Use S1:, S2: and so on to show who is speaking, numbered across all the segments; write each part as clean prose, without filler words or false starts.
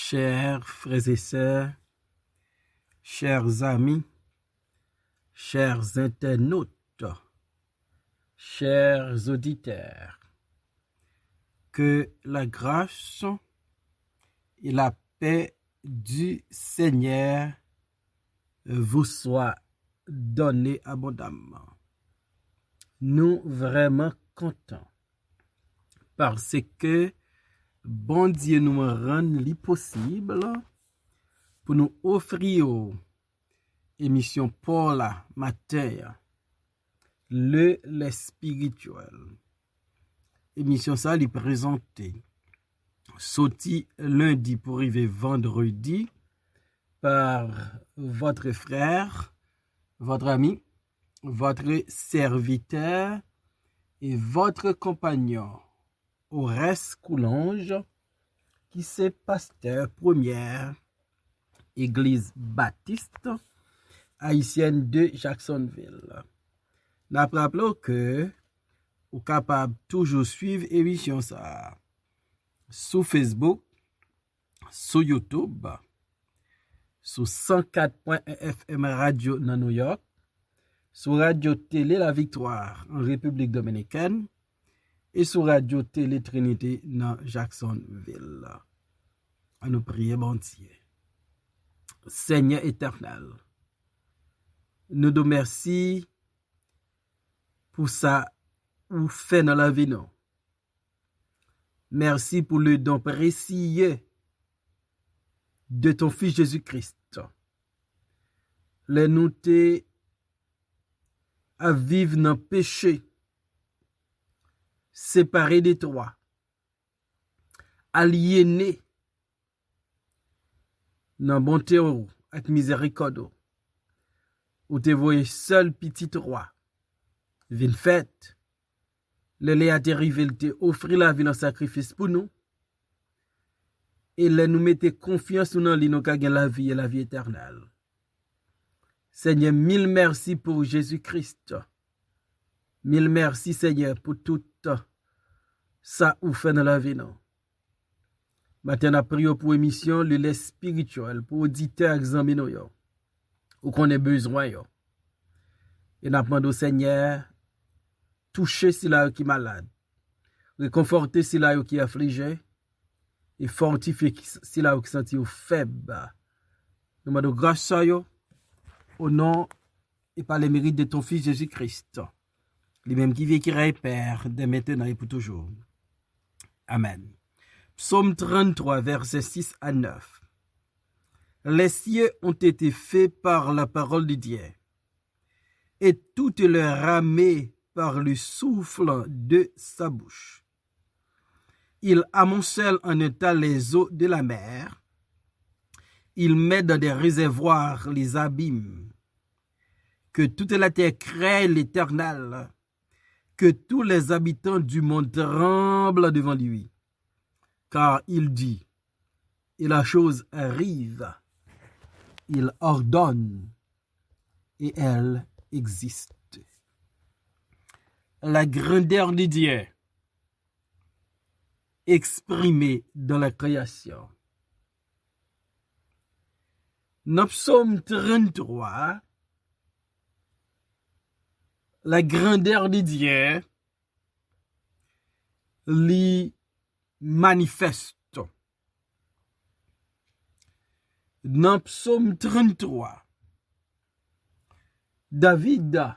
S1: Chers frères et sœurs, chers amis, chers internautes, chers auditeurs, que la grâce et la paix du Seigneur vous soient données abondamment. Nous vraiment contents parce que bon Dieu nous rend l'impossible pour nous offrir émission pour la matin le spirituel. Émission ça lui présentée sorti lundi pour arriver vendredi par votre frère, votre ami, votre serviteur et votre compagnon Horace Coulange, qui c'est pasteur première église baptiste haïtienne de Jacksonville. Nous rappelons que vous êtes capable toujours suivre émission ça sur Facebook, sur YouTube, sur 104.1 FM radio dans New York, sur Radio Télé La Victoire en République Dominicaine et sur Radio Télé Trinité dans Jacksonville. À nous prier, bon Dieu. Seigneur éternel, nous te remercions pour ça ou fait dans la vie nous. Merci pour le don précieux de ton Fils Jésus-Christ. Les nous te à vivre dans le péché, séparés de toi, aliénés dans bonté avec miséricorde, ou te voyez seul petit roi, vin fête, le a arrivé, te offrir la vie en sacrifice pour nous, et le nous mettez confiance dans lui, nous gagnons la vie et la vie éternelle. Seigneur, mille merci pour Jésus-Christ. Mille merci, Seigneur, pour tout ça ou fait dans la vie. Maintenant, prions pour émission, le lait spirituel, pour auditeurs examiner ou qu'on ait besoin. Et nous demandons au Seigneur, toucher si là qui est malade, réconforter si là qui est affligé, et fortifier si là qui senti faible. Nous demandons grâce à vous, au nom et par les mérites de ton Fils Jésus-Christ, lui-même qui vit, qui règne Père, dès maintenant et pour toujours. Amen. Psaume 33, versets 6 à 9. Les cieux ont été faits par la parole de Dieu, et toute leur armée par le souffle de sa bouche. Il amoncelle en état les eaux de la mer, il met dans des réservoirs les abîmes. Que toute la terre crée l'Éternel, que tous les habitants du monde tremblent devant lui. Car il dit, et la chose arrive, il ordonne, et elle existe. La grandeur de Dieu exprimée dans la création. Dans Psaume 33, la grandeur de Dieu lui manifeste. Dans Psaume 33, David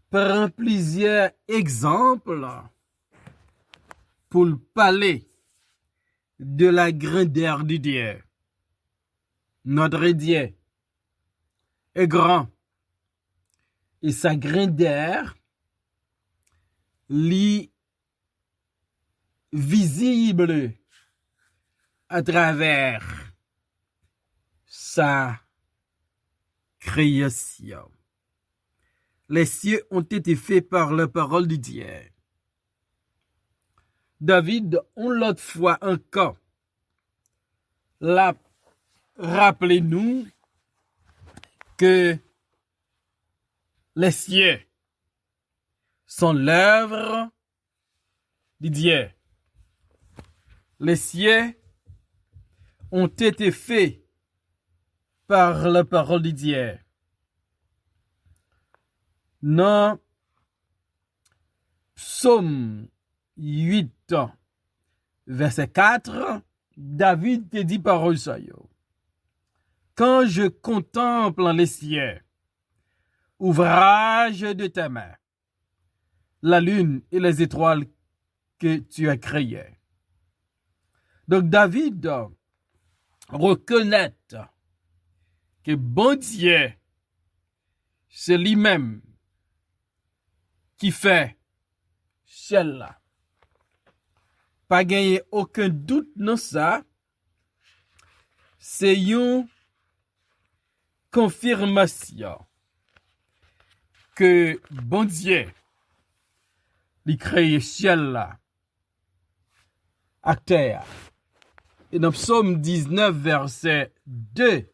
S1: prend plusieurs exemples pour parler de la grandeur de Dieu. Notre Dieu est grand et sa grandeur lit visible à travers sa création. Les cieux ont été faits par la parole de Dieu. David, on l'autre fois encore, rappelez-nous que les cieux sont l'œuvre de Dieu. Les cieux ont été faits par la parole de Dieu. Dans Psaume 8, verset 4, David te dit parole ça. Quand je contemple les cieux, ouvrage de tes mains, la lune et les étoiles que tu as créées. Donc David reconnaît que bon Dieu, c'est lui-même qui fait celle-là. Pas gagner aucun doute dans ça. C'est une confirmation que bon Dieu il crée ciel-là à terre. Et dans Psaume 19, verset 2,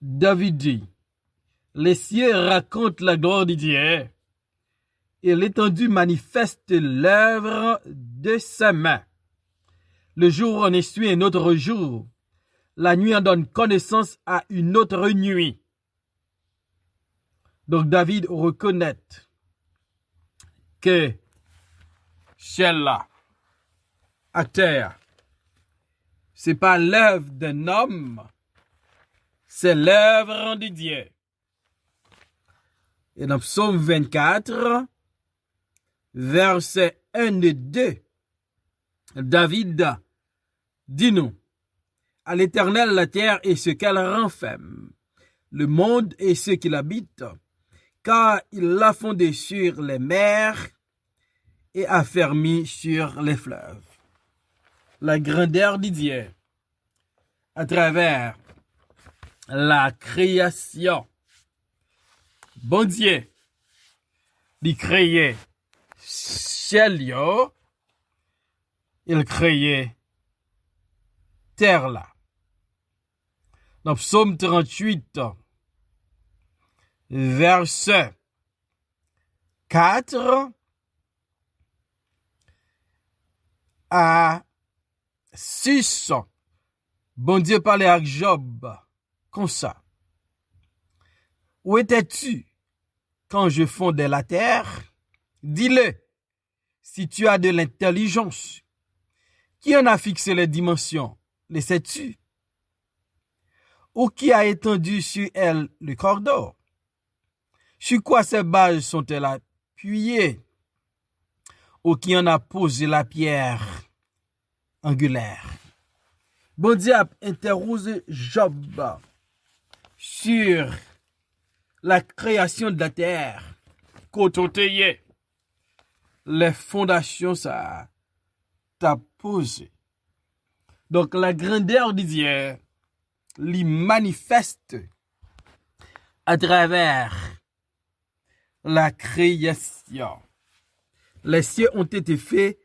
S1: David dit, les cieux racontent la gloire de Dieu et l'étendue manifeste l'œuvre de sa main. Le jour en essuie un autre jour, la nuit en donne connaissance à une autre nuit. Donc David reconnaît que ciel-là, à terre, c'est pas l'œuvre d'un homme, c'est l'œuvre de Dieu. Et dans Psaume 24, verset 1 et 2, David dit nous, à l'Éternel la terre et ce qu'elle renferme, le monde et ceux qui l'habitent, car il l'a fondé sur les mers et affermi sur les fleuves. La grandeur de Dieu à travers la création. Bon Dieu, il créait ciel, il créait terre là. Dans Psaume 38, verset 4 à 6, bon Dieu parlait avec Job comme ça. Où étais-tu quand je fondais la terre? Dis-le, si tu as de l'intelligence. Qui en a fixé les dimensions? Les sais-tu? Ou qui a étendu sur elle le cordeau? Sur quoi ces bases sont-elles appuyées? Ou qui en a posé la pierre angulaire? Bon Dieu a interrogé Job sur la création de la terre. Côté les fondations, ça t'a posé. Donc la grandeur de Dieu l'y manifeste à travers la création. Les cieux ont été faits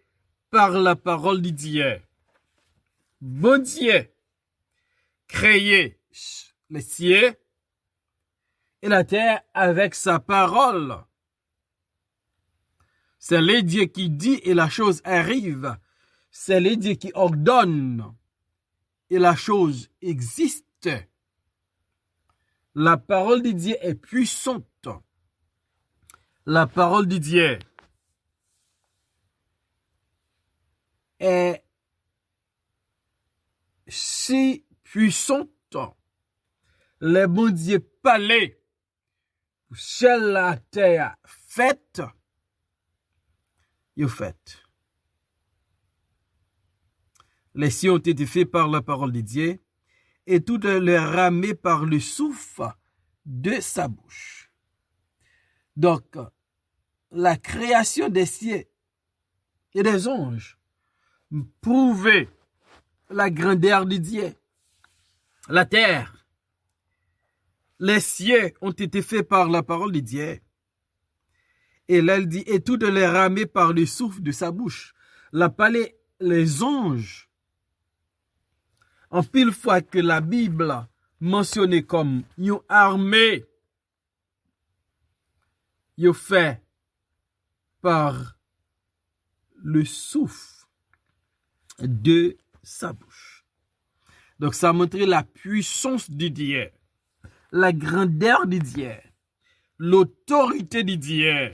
S1: par la parole de Dieu. Bon Dieu créé les cieux et la terre avec sa parole. C'est le Dieu qui dit et la chose arrive. C'est le Dieu qui ordonne et la chose existe. La parole de Dieu est puissante. La parole de Dieu est si puissante. Le bon Dieu parlait. Seule la terre faite. Il fait. Les cieux ont été faits par la parole de Dieu et toutes les ramées par le souffle de sa bouche. Donc, la création des cieux et des anges prouvait la grandeur de Dieu. La terre, les cieux ont été faits par la parole de Dieu. Et là, elle dit, et toutes les ramées par le souffle de sa bouche. La palais, les anges, en pile fois que la Bible mentionnait comme une armée, il fait par le souffle de sa bouche. Donc, ça a montré la puissance de Dieu, la grandeur de Dieu, l'autorité de Dieu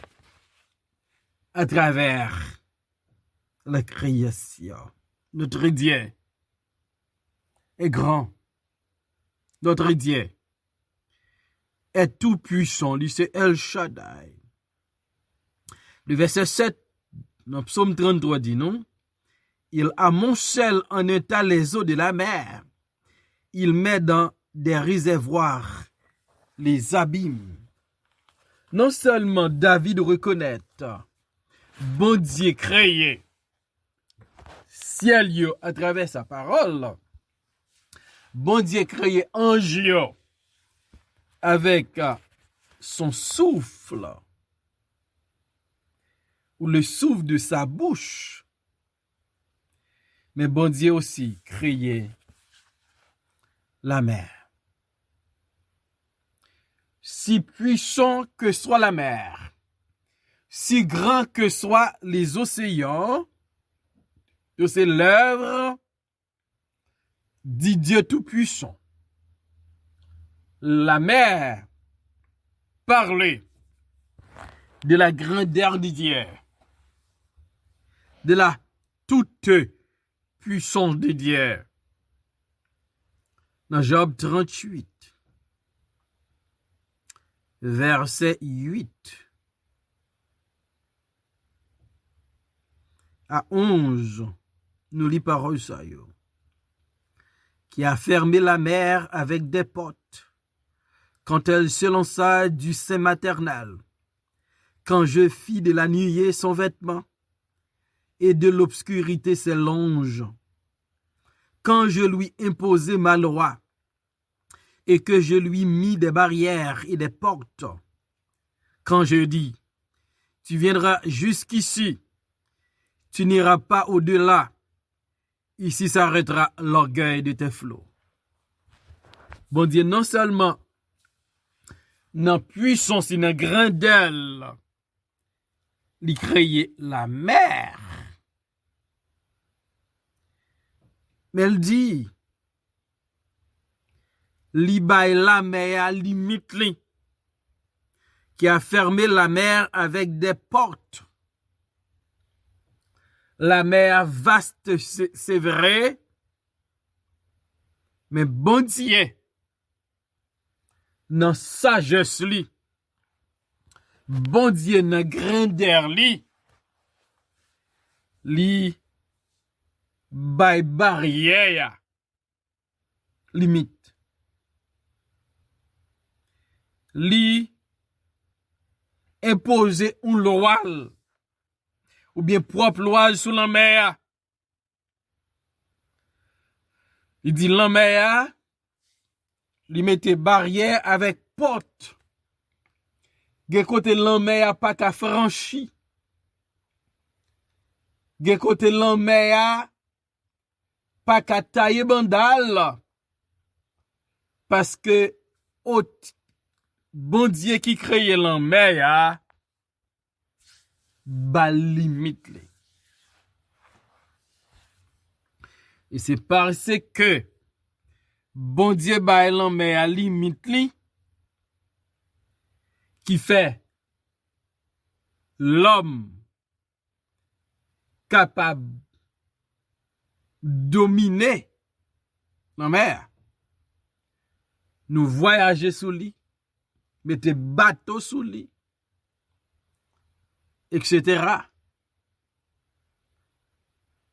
S1: à travers la création. Notre Dieu est grand. Notre Dieu est tout puissant. Lui, c'est El Shaddai. Le verset 7, dans le psaume 33 dit non. Il amoncelle en état les eaux de la mer. Il met dans des réservoirs les abîmes. Non seulement David reconnaît, bon Dieu créé ciel yo à travers sa parole, bon Dieu créé ange yo avec son souffle, ou le souffle de sa bouche. Mais bon Dieu aussi créé la mer. Si puissant que soit la mer, si grand que soient les océans, c'est l'œuvre du Dieu Tout-Puissant. La mer parlait de la grandeur de Dieu, de la toute puissance de Dieu. Dans Job 38, verset 8 à 11, nous lit parole ça yo. Qui a fermé la mer avec des potes, quand elle se lança du sein maternel, quand je fis de la nuée son vêtement, et de l'obscurité ses longes, quand je lui imposai ma loi, et que je lui mis des barrières et des portes, quand je dis, tu viendras jusqu'ici, tu n'iras pas au-delà, ici s'arrêtera l'orgueil de tes flots. Bon Dieu, non seulement dans puissance et dans grandeur, il créait la mer, mais elle dit, li bay la mer à limite li, qui a fermé la mer avec des portes. La mer vaste, c'est vrai, mais bon Dieu, dans sagesse li, bon Dieu dans grandeur li, li bay barrière limite. Li imposer une loi ou bien propre loi sur la mer. Il dit la mer, li mette barrière avec porte. Gen côté la mer pas qu'à franchi. Gen côté la mer pas qu'à tailler bandal. Parce que bon Dieu qui crée la mer, ba limite. Et c'est parce que bon Dieu ba la mer limite li, qui fait l'homme capable de dominer la mer. Nous voyager sous lui, mettez bateau sous lui, etc.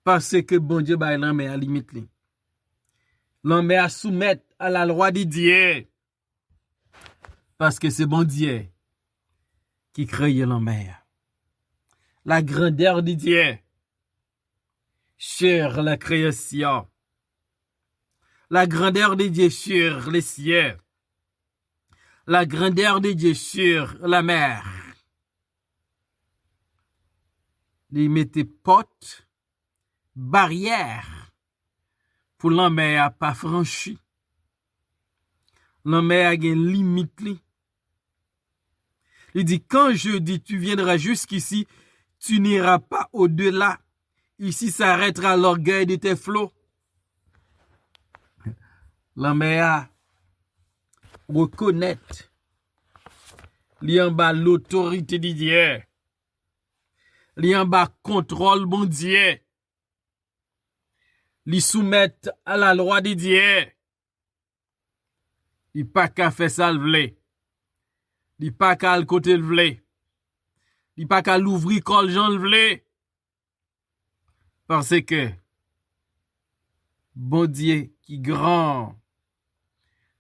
S1: Parce que bon Dieu ba l'homme à limite li. L'homme à soumettre à la loi de Dieu. Parce que c'est bon Dieu qui crée l'homme. La grandeur de Dieu sur la création. La grandeur de Dieu sur les cieux. La grandeur de Dieu sur la mer. Il mettait porte, barrière, pour l'homme à pas franchi. L'homme a une limite. Il dit, quand je dis tu viendras jusqu'ici, tu n'iras pas au-delà. Ici s'arrêtera l'orgueil de tes flots. L'homme a reconnaître li en bas l'autorité de Dieu. Li en bas contrôle bon Dieu. Li soumettre à la loi de Dieu. Li pas qu'à faire ça le vle. Li pas qu'à le côté le vle. Li pas qu'à l'ouvrir quand Jean le vle. Parce que bon Dieu qui grand,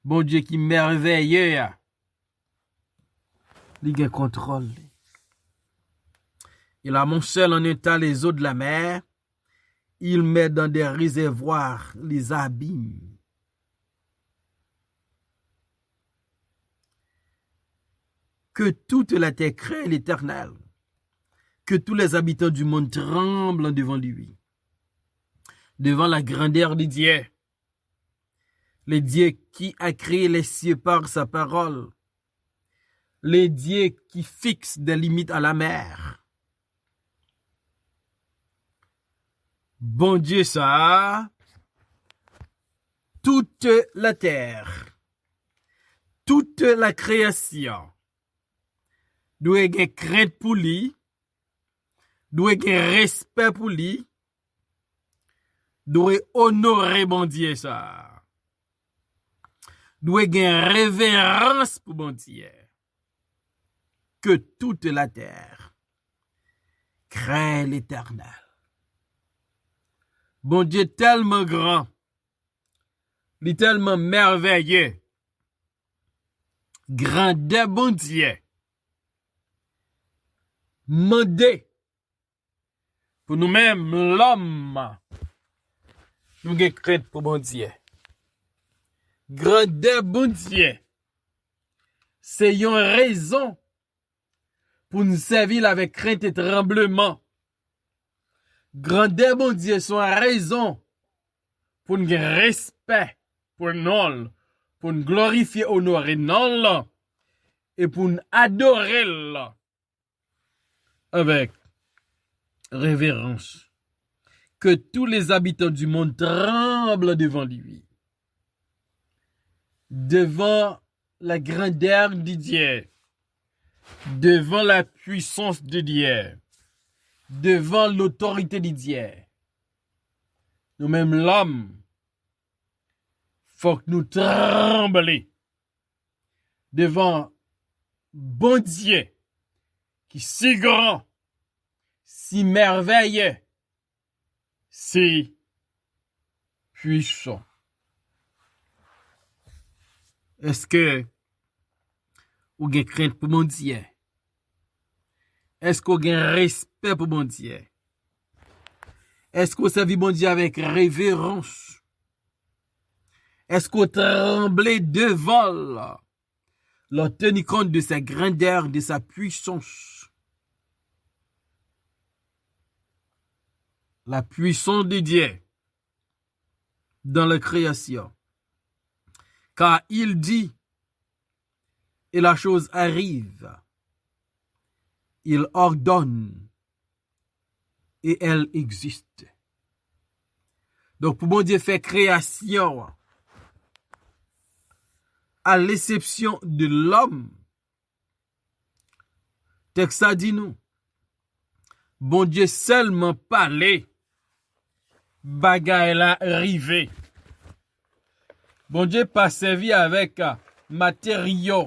S1: bon Dieu qui merveilleux, li gen contrôle. Il amonchelle en état les eaux de la mer. Il met dans des réservoirs les abîmes. Que toute la terre craint l'Éternel. Que tous les habitants du monde tremblent devant lui. Devant la grandeur de Dieu. Le Dieu qui a créé les cieux par sa parole. Le Dieu qui fixe des limites à la mer. Bon Dieu ça, toute la terre, toute la création, doit avoir crainte pour lui, doit avoir respect pour lui, doit honorer bon Dieu ça, doit avoir révérence pour bon Dieu. Que toute la terre craint l'Éternel. Bon Dieu tellement grand, il est tellement merveilleux. Grandeur bon Dieu. Mandé pour nous-mêmes, l'homme, nous avons crainte pour bon Dieu. Grandeur bon Dieu. C'est une raison pour nous servir avec crainte et tremblement. Grandeur bon Dieu sont raison pour nous respect pour nous, pour nous glorifier, honorer nous et pour nous adorer avec révérence. Que tous les habitants du monde tremblent devant lui, devant la grandeur de Dieu, devant la puissance de Dieu, devant l'autorité de Dieu. Nous-mêmes, l'homme, faut que nous tremblions devant bon Dieu qui est si grand, si merveilleux, si puissant. Est-ce que vous avez crainte pour mon Dieu? Est-ce que vous avez respect pour mon Dieu? Est-ce que vous servez mon Dieu avec révérence? Est-ce que vous tremblez devant leur tenir compte de sa grandeur, de sa puissance? La puissance de Dieu dans la création. Car il dit, et la chose arrive. Il ordonne et elle existe. Donc, pour bon Dieu faire création, à l'exception de l'homme, texte ça dit nous, bon Dieu seulement parler, bagaille la rivé. Bon Dieu pas servi avec matériaux.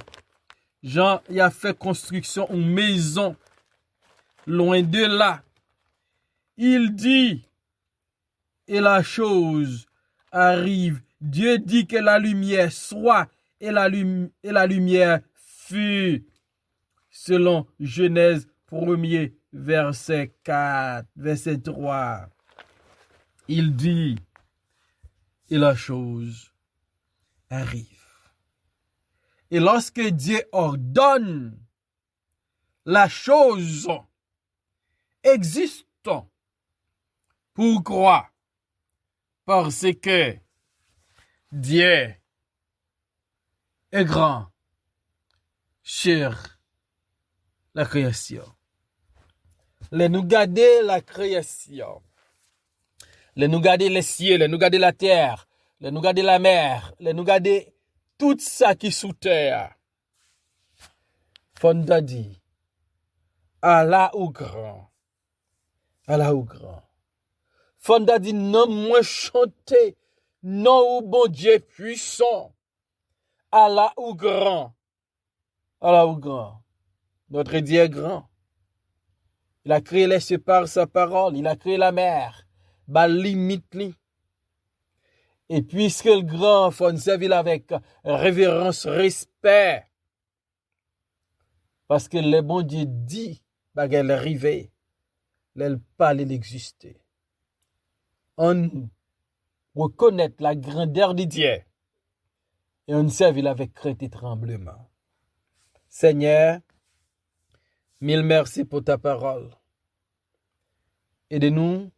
S1: Jean, il a fait construction en maison. Loin de là. Il dit, et la chose arrive. Dieu dit que la lumière soit, et la lumière fut. Selon Genèse 1er, verset 4, verset 3. Il dit, et la chose arrive. Et lorsque Dieu ordonne, la chose existe. Pourquoi? Parce que Dieu est grand sur la création. Les nous garder la création. Les nous garder les cieux, les nous garder la terre. nous garder la mer, nous garder tout ça qui sous terre. Fonda dit, Allah ou grand. Allah ou grand. Fonda dit, non, moi chanter, non, ou bon Dieu puissant. Allah ou grand. Allah ou grand. Notre Dieu est grand. Il a créé les cieux par sa parole. Il a créé la mer. Bah, limite li. Et puisque le grand, faut nous servir avec révérence, respect. Parce que le bon Dieu dit, bah, qu'elle est arrivée. Elle parle, elle existe. On reconnaît la grandeur de Dieu. Et on servir avec crainte et tremblement. Seigneur, mille merci pour ta parole. Aide-nous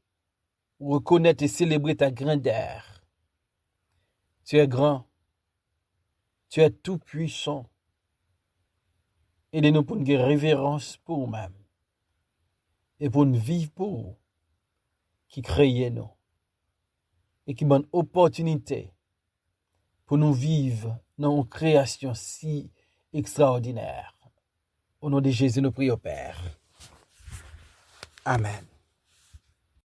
S1: à reconnaître et célébrer ta grandeur. Tu es grand. Tu es tout puissant. Aide-nous pour une révérence pour nous-mêmes. Et pour nous vivre pour qui créait nous. Et qui donne opportunité pour nous vivre dans une création si extraordinaire. Au nom de Jésus, nous prions, Père. Amen.